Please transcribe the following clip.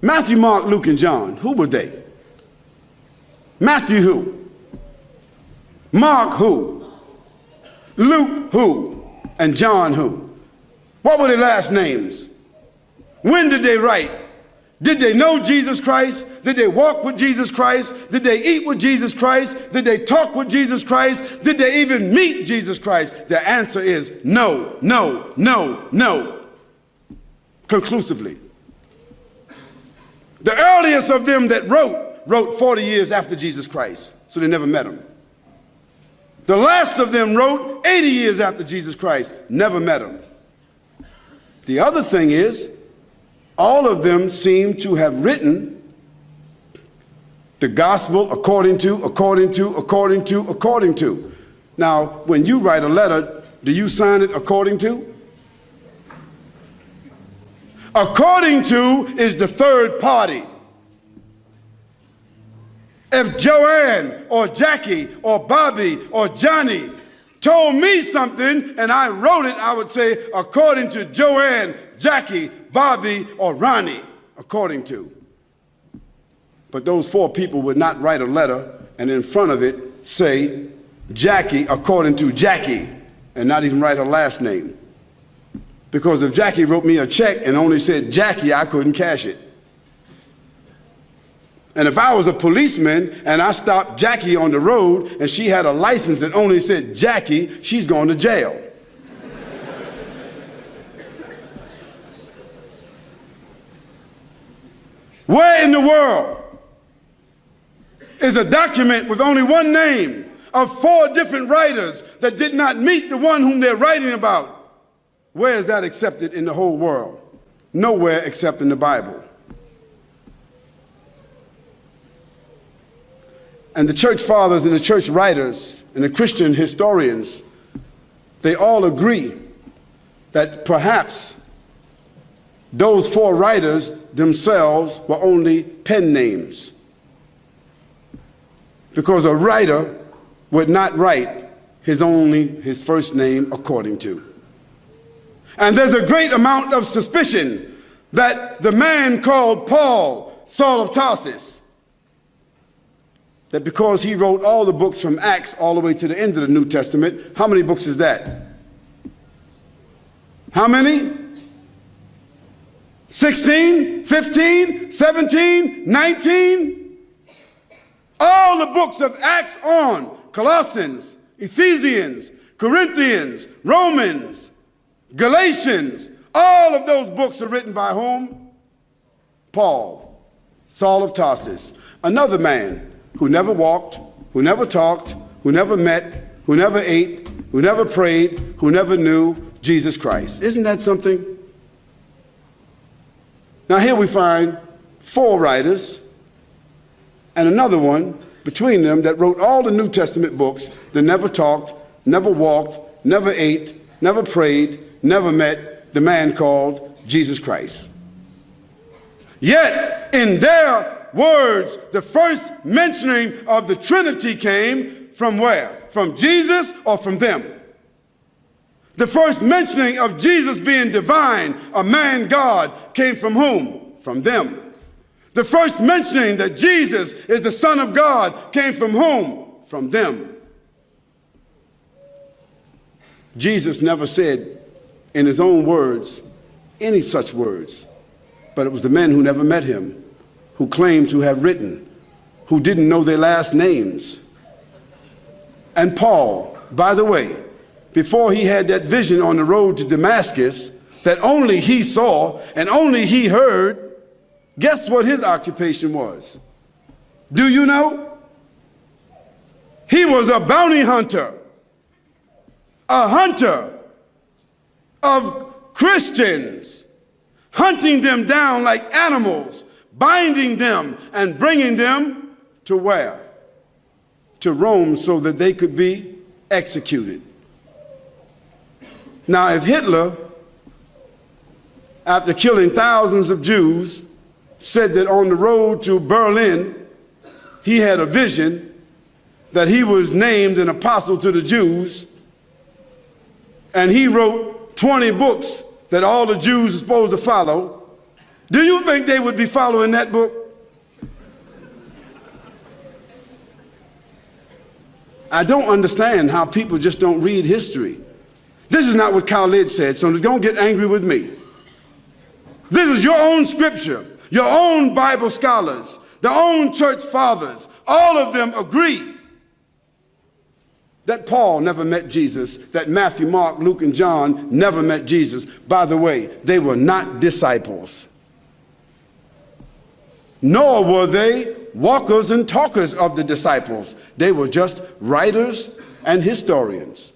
Matthew, Mark, Luke, and John, who were they? Matthew who? Mark who? Luke who? And John who? What were their last names? When did they write? Did they know Jesus Christ? Did they walk with Jesus Christ? Did they eat with Jesus Christ? Did they talk with Jesus Christ? Did they even meet Jesus Christ? The answer is no, no, no, no. Conclusively. The earliest of them that wrote 40 years after Jesus Christ, so they never met him. The last of them wrote 80 years after Jesus Christ, never met him. The other thing is, all of them seem to have written the gospel according to. Now, when you write a letter, do you sign it according to? According to is the third party. If Joanne or Jackie or Bobby or Johnny told me something and I wrote it, I would say according to Joanne, Jackie, Bobby, or Ronnie, according to. But those four people would not write a letter and in front of it say Jackie according to Jackie and not even write her last name. Because if Jackie wrote me a check and only said Jackie, I couldn't cash it. And if I was a policeman and I stopped Jackie on the road and she had a license that only said Jackie, she's going to jail. Where in the world is a document with only one name of four different writers that did not meet the one whom they're writing about? Where is that accepted in the whole world? Nowhere except in the Bible. And the church fathers and the church writers and the Christian historians, they all agree that perhaps those four writers themselves were only pen names. Because a writer would not write his first name according to. And there's a great amount of suspicion that the man called Paul, Saul of Tarsus, that because he wrote all the books from Acts all the way to the end of the New Testament, how many books is that? How many? 16, 15, 17, 19? All the books of Acts on, Colossians, Ephesians, Corinthians, Romans, Galatians, all of those books are written by whom? Paul, Saul of Tarsus, another man who never walked, who never talked, who never met, who never ate, who never prayed, who never knew Jesus Christ. Isn't that something? Now here we find four writers and another one between them that wrote all the New Testament books that never talked, never walked, never ate, never prayed, never met the man called Jesus Christ. Yet in their words, the first mentioning of the Trinity came from where? From Jesus or from them? The first mentioning of Jesus being divine, a man God, came from whom? From them. The first mentioning that Jesus is the Son of God came from whom? From them. Jesus never said in his own words any such words, but it was the men who never met him, who claimed to have written, who didn't know their last names. And Paul, by the way, before he had that vision on the road to Damascus that only he saw and only he heard, guess what his occupation was? Do you know? He was a bounty hunter, a hunter of Christians, hunting them down like animals, binding them and bringing them to where? To Rome so that they could be executed. Now, if Hitler, after killing thousands of Jews, said that on the road to Berlin, he had a vision that he was named an apostle to the Jews, and he wrote 20 books that all the Jews are supposed to follow, Do you think they would be following that book? I don't understand how people just don't read history. This is not what Khalid said, so don't get angry with me. This is your own scripture, your own Bible scholars, their own church fathers. All of them agree that Paul never met Jesus, that Matthew, Mark, Luke, and John never met Jesus. By the way, they were not disciples. Nor were they walkers and talkers of the disciples. They were just writers and historians.